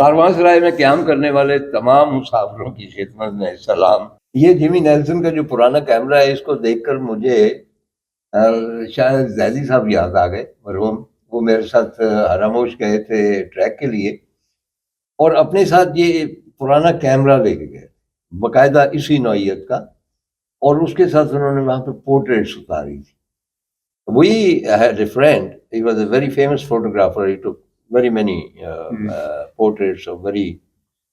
कारवां सराय में क़याम करने वाले तमाम मुसाफिरों की खिदमत में सलाम। ये जिमी नेल्सन का जो पुराना कैमरा है, इसको देखकर मुझे शायद जैदी साहब याद आ गए, मरहूम। वो मेरे साथ हरामोश गए थे ट्रैक के लिए और अपने साथ ये पुराना कैमरा लेके गए, बाकायदा इसी नौइयत का, और उसके साथ उन्होंने वहाँ पे पोर्ट्रेट्स उतारी थी। We had a friend, he was a very famous photographer, he took very many portraits of very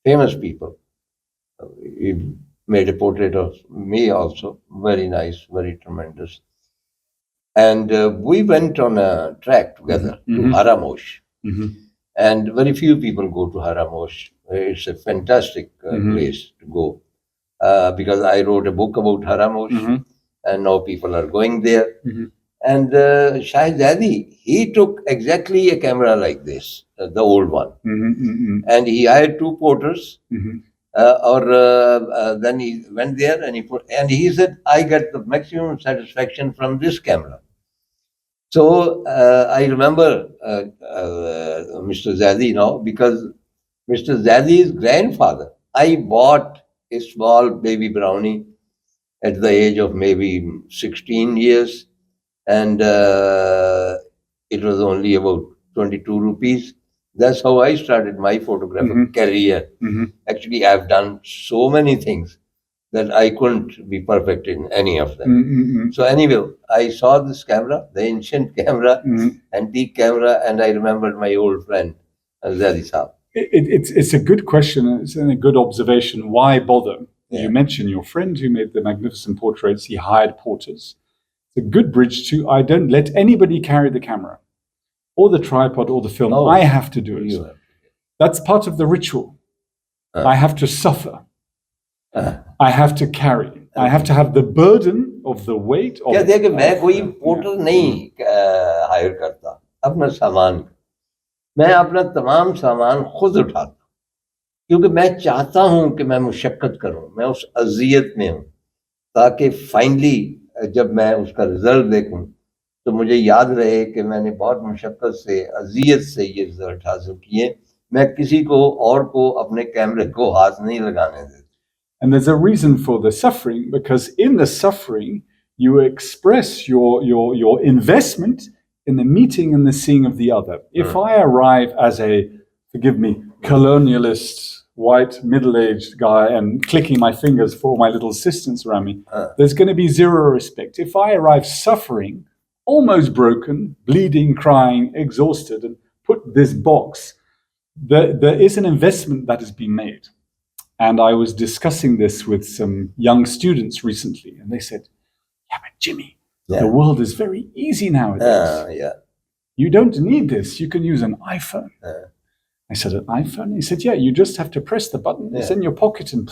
famous people. He made a portrait of me also, very nice, very tremendous. And we went on a trek together to Haramosh. And very few people go to Haramosh. It's a fantastic place to go because I wrote a book about Haramosh and now people are going there. And Shahid Zadi, he took exactly a camera like this, the old one. And he hired two porters. Then he went there and he said, I get the maximum satisfaction from this camera. So I remember Mr. Zadi now, because Mr. Zadi's grandfather, I bought a small baby brownie at the age of maybe 16 years. And it was only about 22 rupees. That's how I started my photographic career. Actually, I've done so many things that I couldn't be perfect in any of them. So anyway, I saw this camera, the ancient camera, antique camera, and I remembered my old friend, Zadi Saab. It's a good question. It's a good observation. Why bother? Yeah. You mentioned your friend who made the magnificent portraits. He hired porters. It's a good bridge to, I don't let anybody carry the camera or the tripod or the film. Oh, I have to do it. That's part of the ritual. I have to suffer. I have to carry. I have to have the burden of the weight of. क्या देखिए, मैं कोई porter नहीं higher करता अपना सामान, मैं अपना तमाम सामान खुद उठाता, क्योंकि मैं चाहता हूं कि मैं मुशक्कत करूं, मैं उस अजियत में हूं, ताकि फाइनली जब मैं उसका रिजल्ट देखूं तो मुझे याद रहे कि मैंने बहुत मुशक्कत से, अजियत से ये रिजल्ट हासिल किए। मैं किसी को और को अपने कैमरे को हाथ नहीं लगाने देता। And there's a reason for the suffering, because in the suffering you express your investment in the meeting and the seeing of the other. If I arrive as a, forgive me, colonialist, white, middle-aged guy and clicking my fingers for all my little assistants around me, there's going to be zero respect. If I arrive suffering, almost broken, bleeding, crying, exhausted, and put this box, there is an investment that has been made. And I was discussing this with some young students recently, and they said, yeah, but Jimmy, the world is very easy nowadays. You don't need this. You can use an iPhone. I said, an iPhone? He said, yeah, you just have to press the button. It's in your pocket and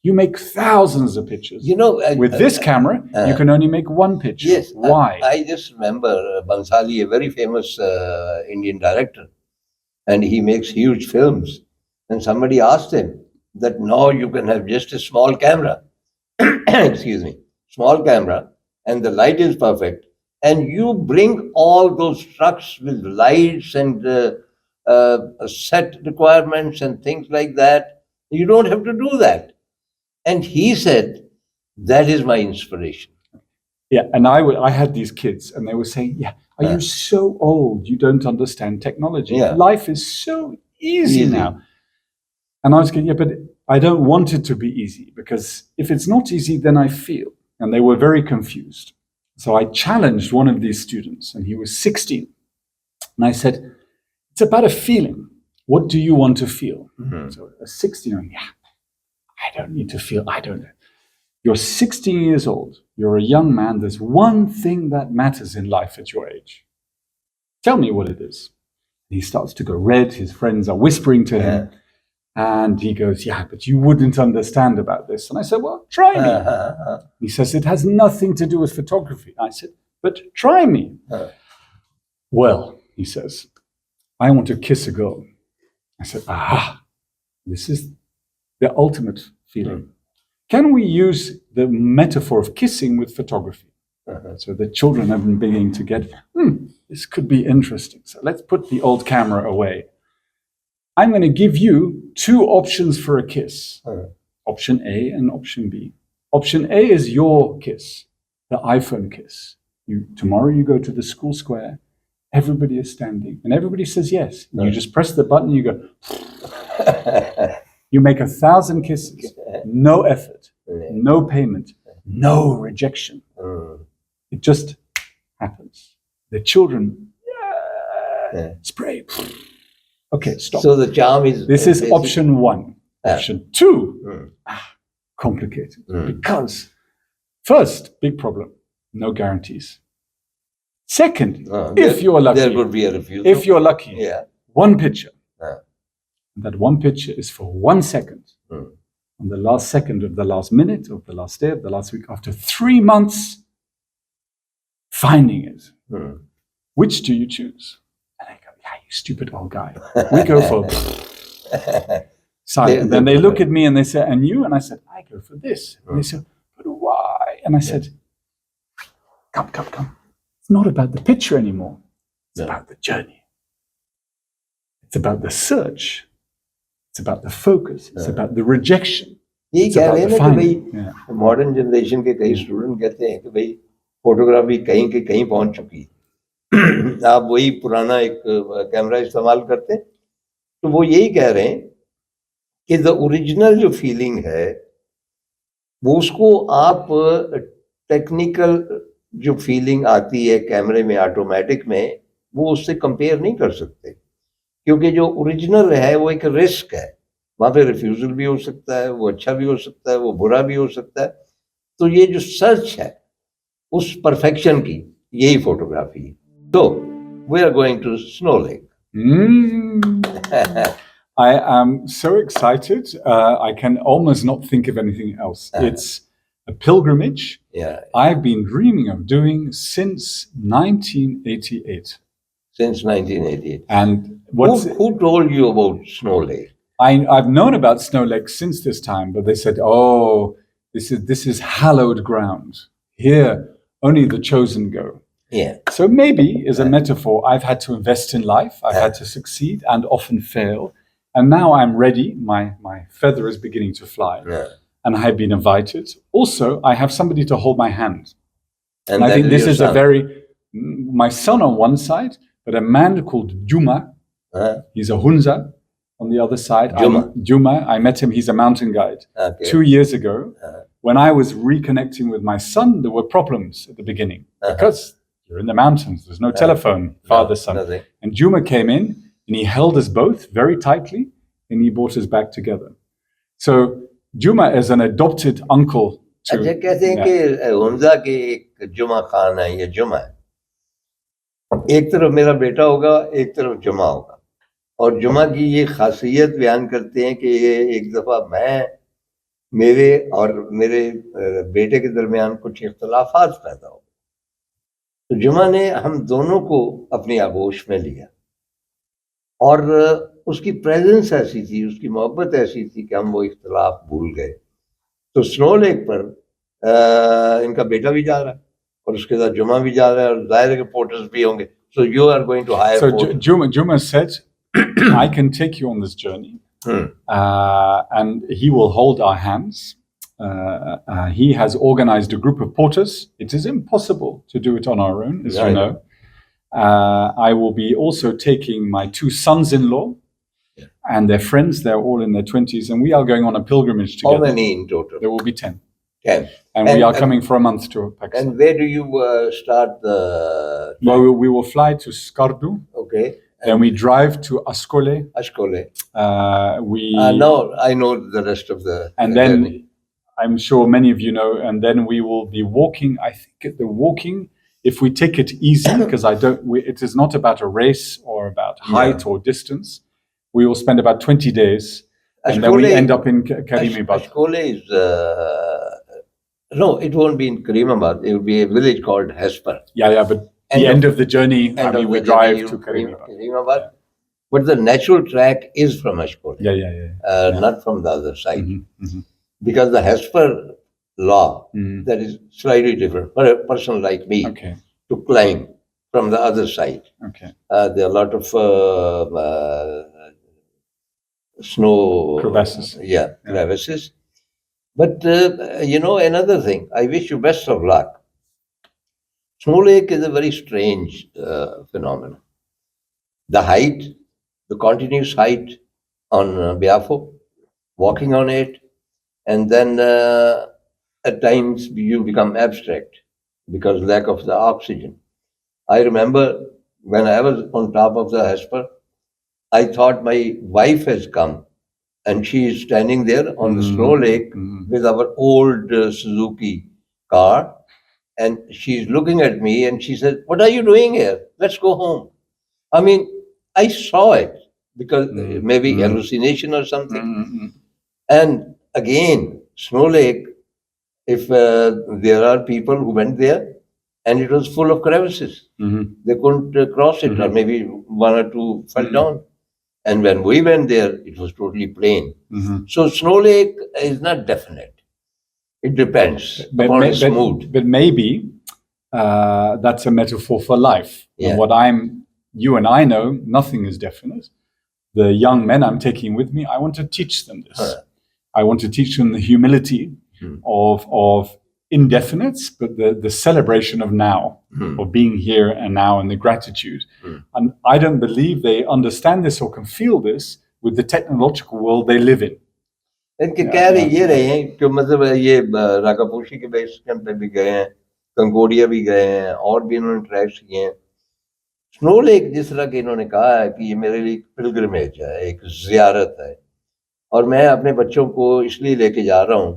you make thousands of pictures. You know, with this camera, you can only make one picture. Yes. Why? I just remember Bansali, a very famous Indian director, and he makes huge films. And somebody asked him that now you can have just a small camera, excuse me, small camera, and the light is perfect. And you bring all those trucks with lights and set requirements and things like that. You don't have to do that. And he said, that is my inspiration. Yeah, and I had these kids and they were saying, yeah, are you so old? You don't understand technology. Yeah. Life is so easy now. And I was going, yeah, but I don't want it to be easy, because if it's not easy, then I feel. And they were very confused. So I challenged one of these students, and he was 16. And I said, it's about a feeling. What do you want to feel? So a 16-year-old, yeah, I don't need to feel, I don't know. You're 16 years old. You're a young man. There's one thing that matters in life at your age. Tell me what it is. He starts to go red. His friends are whispering to him. And he goes, yeah, but you wouldn't understand about this. And I said, well, try me. He says, it has nothing to do with photography. I said, but try me. Well, he says, I want to kiss a girl. I said, this is the ultimate feeling. Can we use the metaphor of kissing with photography? So the children have been beginning to get, this could be interesting. So let's put the old camera away. I'm going to give you two options for a kiss. Option A and option B. Option A is your kiss, the iPhone kiss. Tomorrow you go to the school square, everybody is standing, and everybody says yes. You just press the button, you go. You make 1,000 kisses, no effort, no payment, no rejection. It just happens. The children spray. Okay, stop. So the charm is... This is option one. Option two, complicated. Because first, big problem, no guarantees. Second, if you're lucky, there could be a refusal. If you're lucky, one picture. That one picture is for 1 second. On the last second of the last minute, of the last day, of the last week, after 3 months, finding it. Which do you choose? And I go, you stupid old guy. We go for silent. And then they look at me and they say, and you? And I said, I go for this. And they said, but why? And I said, come. It's not about the picture anymore. It's about the journey. It's about the search. It's about the focus. It's about the rejection. यही कह रहे हैं ना कि भाई modern generation के कई student कहते हैं कि भाई फोटोग्राफी कहीं के कहीं पहुंच चुकी है, आप वही पुराना एक कैमरा इस्तेमाल करते हैं, तो वो यही कह रहे हैं कि द ओरिजिनल जो फीलिंग है वो उसको आप टेक्निकल जो फीलिंग आती है कैमरे में ऑटोमेटिक में, वो उससे कंपेयर नहीं कर सकते, क्योंकि जो ओरिजिनल है वो एक रिस्क है, वहां पे रिफ्यूजल भी हो सकता है, वो अच्छा भी हो सकता है, वो बुरा भी हो सकता है। तो ये जो सर्च है उस परफेक्शन की, यही फोटोग्राफी है। तो we are going to snow lake. I am so excited. I can almost not think of anything else. It's a pilgrimage I've been dreaming of doing since 1988. Since 1988. And who told you about Snow Lake? I've known about Snow Lake since this time, but they said, "Oh, this is hallowed ground. Here, only the chosen go." Yeah. So maybe, as a metaphor, I've had to invest in life. I've had to succeed and often fail, and now I'm ready. My feather is beginning to fly, and I have been invited. Also, I have somebody to hold my hand, and I think this is my son on one side, but a man called Juma. He's a Hunza. On the other side, Juma, I met him. He's a mountain guide. 2 years ago, when I was reconnecting with my son, there were problems at the beginning because you're in the mountains. There's no telephone, father, son. Nothing. And Juma came in and he held us both very tightly and he brought us back together. So Juma is an adopted uncle to... अच्छा, कहते हैं कि हुंजा के एक जुमा खान है, ये जुमा है। एक तरफ मेरा बेटा होगा, एक तरफ जुमा होगा। और जुमा की ये खासियत बयान करते हैं कि ये एक दफ़ा मेरे और मेरे बेटे के दरमियान कुछ इख्तलाफात पैदा हो, तो जुमा ने हम दोनों को अपनी आगोश में लिया और उसकी प्रेजेंस ऐसी थी, उसकी मोहब्बत ऐसी थी कि हम वो इख्तलाफ भूल गए। तो स्नो लेक पर इनका बेटा भी जा रहा है और उसके साथ जुमा भी जा रहा है और जाहिर है कि पोर्टर्स भी होंगे। So you are going to hire. So Juma said, I can take you on this journey, and he will hold our hands. He has organized a group of porters. It is impossible to do it on our own, as you know. I will be also taking my 2 sons-in-law and their friends. They're all in their 20s, and we are going on a pilgrimage together. How many in total? There will be 10. 10. And we are coming for a month to Pakistan. And where do you start the... Well, we will fly to Skardu. Okay. Then we drive to Ashkole. No, I know the rest of the... And then, journey. I'm sure many of you know, and then we will be walking. I think the walking, if we take it easy, because it is not about a race or about height or distance, we will spend about 20 days. And then we end up in Karimabad. Ashkole is... no, it won't be in Karimabad. It will be a village called Hesper. Yeah, but the end of the journey, we drive to Karimabad. But the natural track is from Ashkole. Yeah. Not from the other side. Mm-hmm. Because the Hesper law, that is slightly different for a person like me to climb from the other side. Okay. There are a lot of snow Crevasses. Yeah, crevices. But another thing, I wish you best of luck. Snow Lake is a very strange phenomenon. The height, the continuous height on Biafo, walking on it, and then at times you become abstract because lack of the oxygen. I remember when I was on top of the Hesper, I thought my wife has come and she is standing there on the snow lake with our old Suzuki car, and she's looking at me and she said, "What are you doing here? Let's go home." I mean, I saw it because maybe hallucination or something. And again, Snow Lake, if there are people who went there and it was full of crevices, they couldn't cross it, or maybe one or two fell down. And when we went there, it was totally plain. So Snow Lake is not definite. It depends upon its mood. But maybe that's a metaphor for life. Yeah. And what you and I know, nothing is definite. The young men I'm taking with me, I want to teach them this. I want to teach them the humility of indefinites, but the celebration of now, of being here and now, and the gratitude. And I don't believe they understand this or can feel this with the technological world they live in. इनके कह रहे ये रहे हैं कि मतलब ये राकापोशी के बेस कैंप पे भी गए हैं, कंकोडिया भी गए हैं, और भी इन्होंने ट्रैक्स किए हैं. स्नो लेक जिस तरह कि इन्होंने कहा है कि ये मेरे लिए पिलग्रिमेज है, एक जियारत है, और मैं अपने बच्चों को इसलिए लेके जा रहा हूँ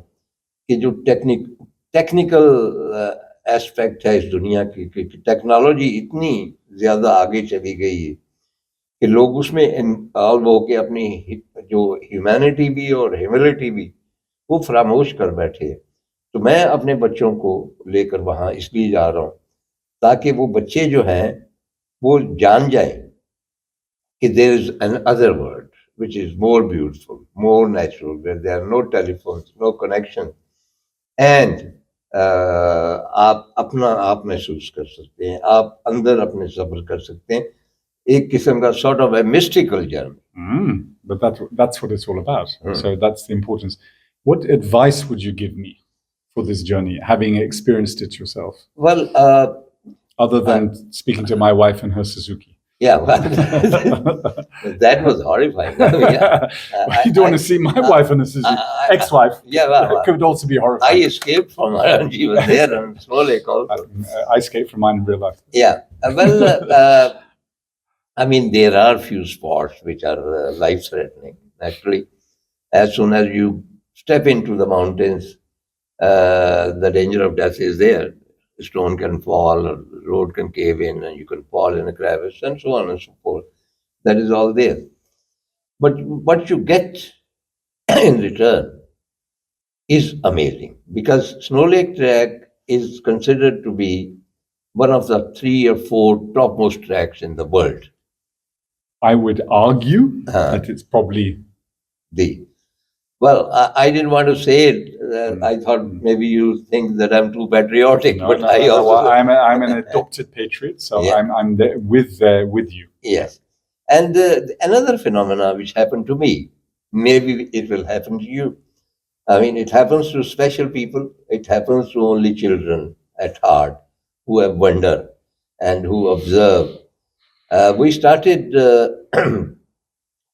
कि जो टेक्निकल एस्पेक्ट है इस दुनिया की, टेक्नोलॉजी इतनी ज्यादा आगे चली गई है कि लोग उसमें इन्वॉल्व होकर अपनी जो ह्यूमैनिटी भी और ह्यूमिलिटी भी वो फरामोश कर बैठे हैं. तो मैं अपने बच्चों को लेकर वहाँ इसलिए जा रहा हूँ ताकि वो बच्चे जो हैं वो जान जाए कि there is another world which is more beautiful, more natural, where there are no telephones, no connection, and आप अपना आप महसूस कर सकते हैं, आप अंदर अपने सब्र कर सकते हैं, एक किस्म का sort of a mystical journey. But that's what it's all about. So that's the importance. What advice would you give me for this journey, having experienced it yourself? Well, other than speaking to my wife and her Suzuki. Yeah, well, that was horrifying. You don't want to see my wife and her Suzuki, ex-wife. Yeah, well, it could also be horrifying. I escaped from her and she was there on Snow Lake also. I escaped from mine in real life. Yeah, well, I mean, there are few spots which are life-threatening. Actually, as soon as you step into the mountains, the danger of death is there. A stone can fall, or the road can cave in, and you can fall in a crevice, and so on and so forth. That is all there. But what you get in return is amazing, because Snow Lake Track is considered to be one of the 3 or 4 topmost tracks in the world. I would argue that it's probably the. Well, I didn't want to say it. I thought maybe you think that I'm too patriotic, but I also. I'm an adopted patriot, so yeah. I'm there with you. Yes, and another phenomena which happened to me, maybe it will happen to you. I mean, it happens to special people. It happens to only children at heart who have wonder and who observe. We started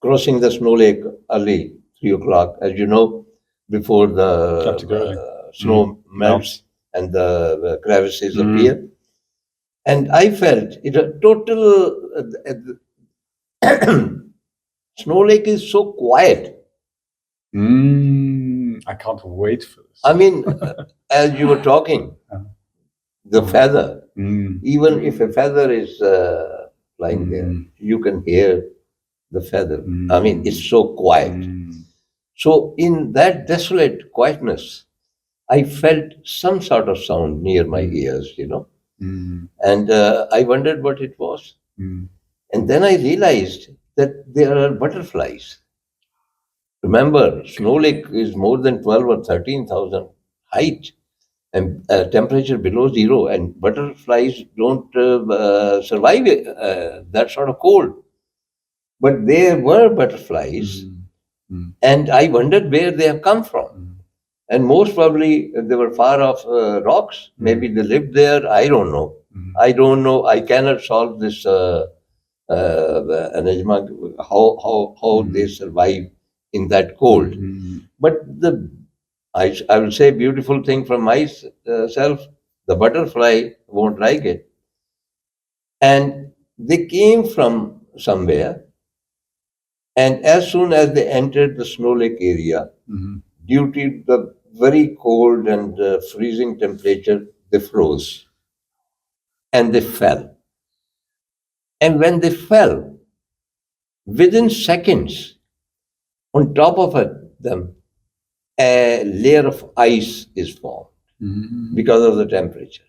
crossing the Snow Lake early. 3 o'clock, as you know, before the snow melts and the crevices appear. And I felt it a total. Snow Lake is so quiet. I can't wait for this. I mean, as you were talking, the feather, even if a feather is flying there, you can hear the feather. I mean, it's so quiet. So in that desolate quietness, I felt some sort of sound near my ears, and I wondered what it was. And then I realized that there are butterflies. Remember, Snow Lake is more than 12 or 13,000 height and temperature below zero, and butterflies don't survive that sort of cold. But there were butterflies And I wondered where they have come from. And most probably they were far off rocks. Maybe they lived there. I don't know. I don't know. I cannot solve this enigma, how they survive in that cold. But I will say beautiful thing from myself, the butterfly won't like it. And they came from somewhere, and as soon as they entered the snow lake area, due to the very cold and freezing temperature, they froze and they fell. And when they fell, within seconds, on top of them, a layer of ice is formed because of the temperature.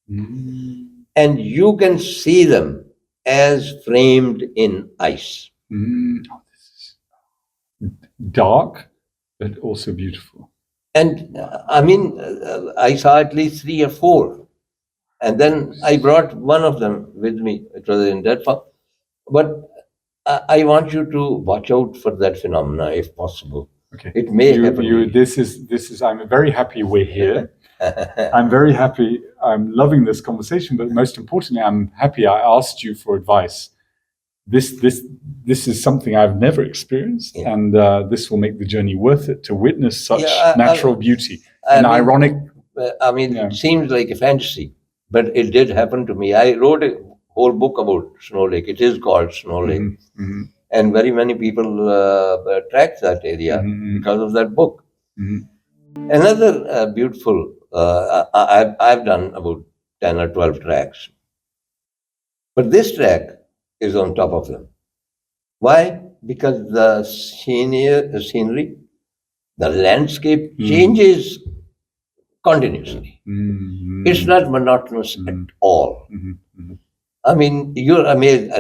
And you can see them as framed in ice. Oh, this is dark, but also beautiful. And I mean, I saw at least 3 or 4. And then I brought one of them with me. It was in that form. But I want you to watch out for that phenomena if possible. Okay. It may happen. This is. I'm very happy we're here. I'm very happy. I'm loving this conversation, but most importantly, I'm happy I asked you for advice. This is something I've never experienced, and this will make the journey worth it to witness such natural beauty. Ironic. I mean, it seems like a fantasy, but it did happen to me. I wrote a whole book about Snow Lake. It is called Snow Lake. And very many people track that area because of that book. Another beautiful, I've done about 10 or 12 tracks. But this track is on top of them. Why? Because the scenery, the landscape changes continuously. It's not monotonous at all. I mean, you're amazed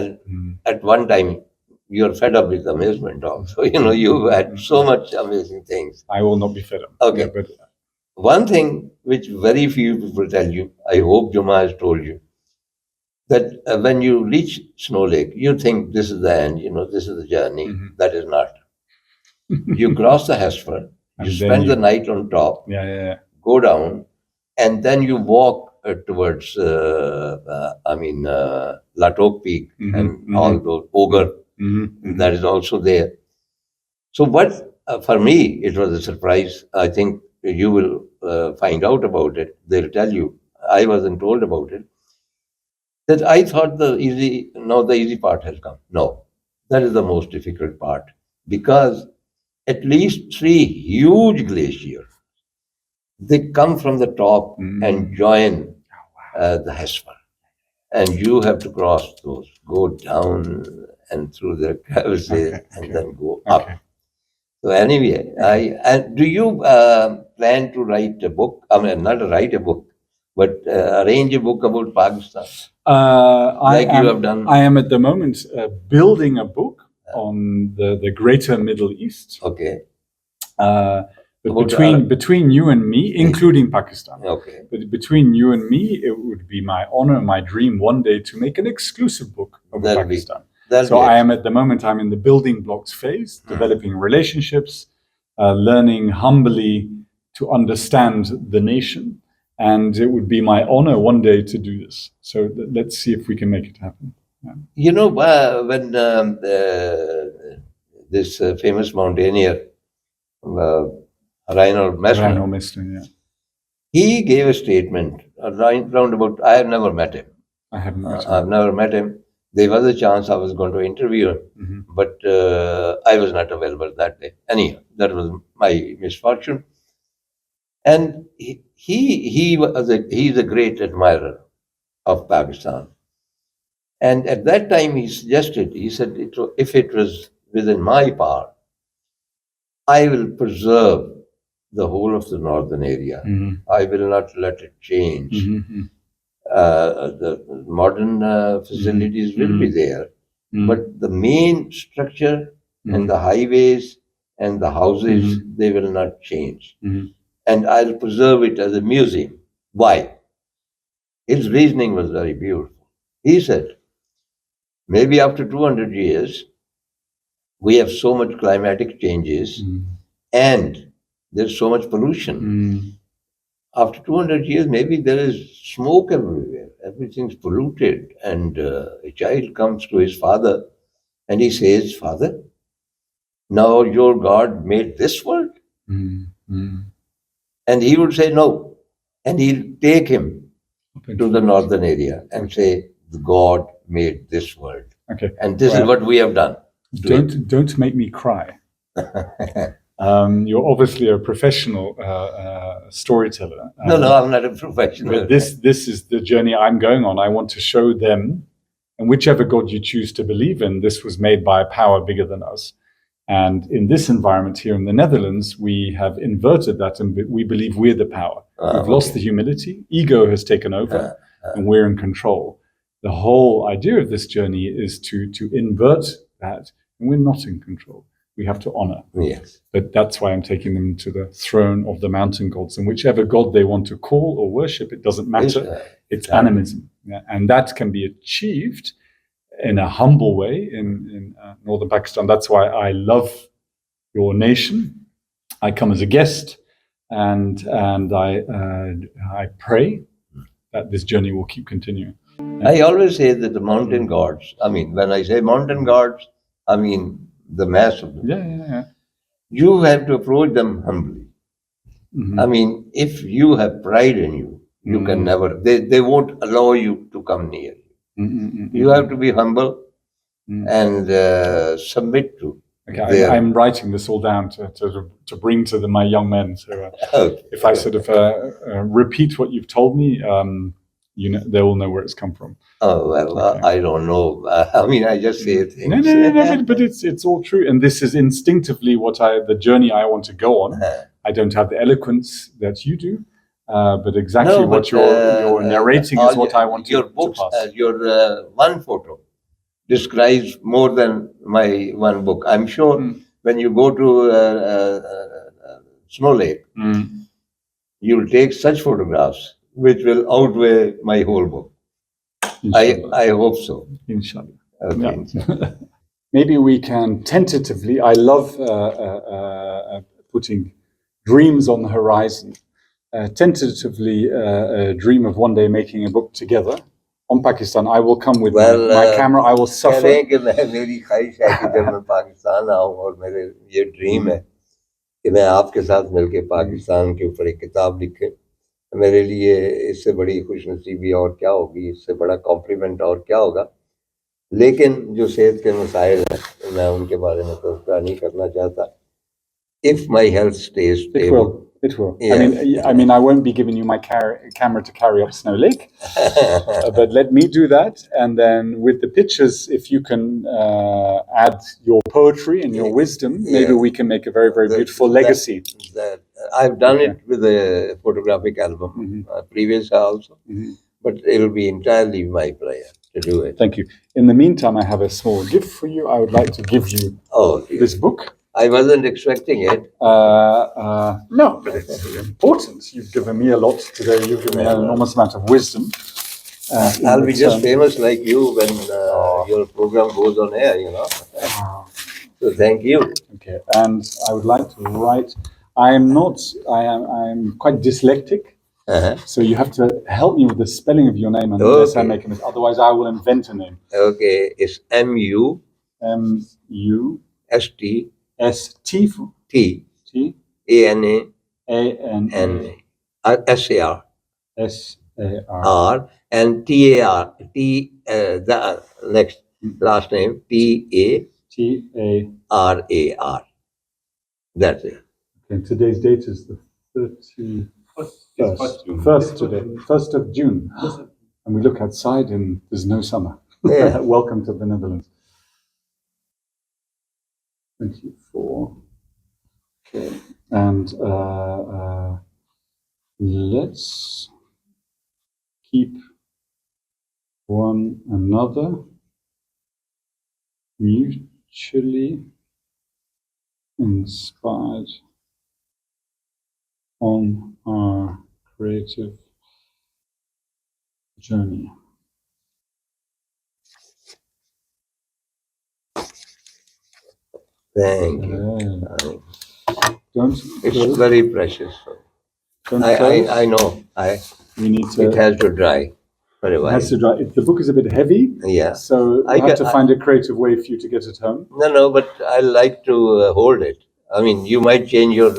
at one time. You're fed up with amazement also. You've had so much amazing things. I will not be fed up. Okay. Yeah, but one thing which very few people tell you, I hope Juma has told you, that when you reach Snow Lake, you think this is the end, this is the journey. That is not. You cross the Hesper, you spend the night on top, go down, and then you walk towards, Latok Peak and all those Ogre. That is also there. So what, for me, it was a surprise. I think you will find out about it. They'll tell you. I wasn't told about it. That I thought the easy part has come. No, that is the most difficult part, because at least 3 huge glaciers, they come from the top and join the Hesper. And you have to cross those, go down and through the crevices and then go up. So anyway, do you plan to write a book? I mean, not write a book, but arrange a book about Pakistan? You have done. I am at the moment building a book on the greater Middle East. Okay. But between you and me, including Pakistan. Okay. But between you and me, it would be my honor, my dream one day to make an exclusive book about Pakistan. I am at the moment, I'm in the building blocks phase, developing relationships, learning humbly to understand the nation. And it would be my honor one day to do this. So let's see if we can make it happen. Yeah. When this famous mountaineer, Reinhold Messner, he gave a statement round about, I have never met him. I've never met him. There was a chance I was going to interview him, but I was not available that day. Anyhow, that was my misfortune. And he's a great admirer of Pakistan. And at that time he said, if it was within my power, I will preserve the whole of the northern area. I will not let it change. The modern facilities will be there, but the main structure and the highways and the houses, they will not change. And I'll preserve it as a museum. Why? His reasoning was very beautiful. He said, maybe after 200 years, We have so much climatic changes, and there's so much pollution. After 200 years, maybe there is smoke everywhere. Everything's polluted, and a child comes to his father and he says, "Father, now your God made this world?" And he would say, "No." And he'll take him to the northern area and say, "God made this world." Okay. And this is what we have done. Don't make me cry. You're obviously a professional storyteller. No, I'm not a professional. But this is the journey I'm going on. I want to show them, and whichever God you choose to believe in, this was made by a power bigger than us. And in this environment here in the Netherlands, we have inverted that, and we believe we're the power. We've lost the humility. Ego has taken over, and we're in control. The whole idea of this journey is to invert that, and we're not in control. We have to honor. Yes. But that's why I'm taking them to the throne of the mountain gods. And whichever god they want to call or worship, it doesn't matter. It's animism. Yeah? And that can be achieved in a humble way in northern Pakistan. That's why I love your nation. I come as a guest, and I pray that this journey will keep continuing. I always say that the mountain gods, I mean, when I say mountain gods, I mean the mass of them. Yeah. You have to approach them humbly. I mean, if you have pride in you, you can never, they won't allow you to come near you. You have to be humble and submit to. Okay, I'm writing this all down to bring to my young men. So if I sort of repeat what you've told me, they will know where it's come from. Oh, well, okay. I don't know. I mean, I just say things. No, but it's all true. And this is instinctively the journey I want to go on. I don't have the eloquence that you do, but exactly what you're narrating is what I want to pass. Your one photo describes more than my one book. I'm sure when you go to Snow Lake, you'll take such photographs which will outweigh my whole book. I hope so. Inshallah. Okay. Yeah. Maybe we can tentatively, I love putting dreams on the horizon, tentatively dream of one day making a book together on Pakistan. I will come with my camera, I will suffer. मेरी ख्वाहिश है कि जब मैं पाकिस्तान आऊँ और मेरे ये ड्रीम है कि मैं आपके साथ मिलके पाकिस्तान के ऊपर एक किताब लिखे, मेरे लिए इससे बड़ी खुशनसीबी और क्या होगी, इससे बड़ा कॉम्प्लीमेंट और क्या होगा। लेकिन जो सेहत के मसाइल हैं मैं उनके बारे में तो नहीं करना चाहता. If my health stays stable, it will. Yeah. I mean, I won't be giving you my camera to carry up Snow Lake, but let me do that. And then with the pictures, if you can add your poetry and your wisdom, maybe we can make a very, very beautiful legacy. I've done it with a photographic album, previous also, but it'll be entirely my prayer to do it. Thank you. In the meantime, I have a small gift for you. I would like to give you this book. I wasn't expecting it. No, but it's important. You've given me a lot today. You've given me an enormous amount of wisdom. I'll be just famous like you when your program goes on air, So thank you. Okay, and I would like to write. I'm quite dyslexic. So you have to help me with the spelling of your name unless I make a mistake. Otherwise, I will invent a name. Okay, it's M-U. M-U. S-T. S-T. T. T. A-N-A. A-N-A. S-A-R. S-A-R. R. And T-A-R. T. The next last name. T-A. T-A-R-A-R. That's it. Okay, today's date is the 31st today. 1st of June. And we look outside and there's no summer. Yeah. Welcome to the Netherlands. 24. Okay. And let's keep one another mutually inspired on our creative journey. Thank you. Don't It's close. very precious. Don't close. I know. We need to. It has to dry for a It while. has to dry. The book is a bit heavy, Yeah. so I I have to can- find a creative way for you to get it home. No, but I like to hold it. I mean, you might change your.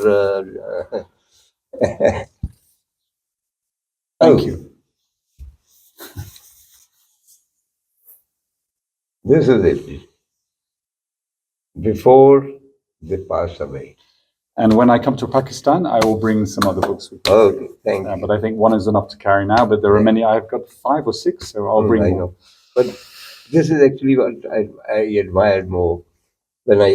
Thank Oh, you. This is it. Before they pass away. And when I come to Pakistan, I will bring some other books with me. Okay, thank you. But I think one is enough to carry now. But there are many. I've got 5 or 6, so I'll bring I more. know. But this is actually what I admired more when I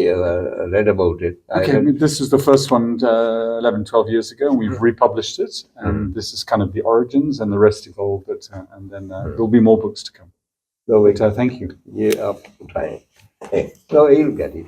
read about it. Okay, this is the first one 11, 12 years ago, and we've republished it. And this is kind of the origins, and the rest evolved. And then there'll be more books to come. So But thank you. Yeah, trying. So you'll get it.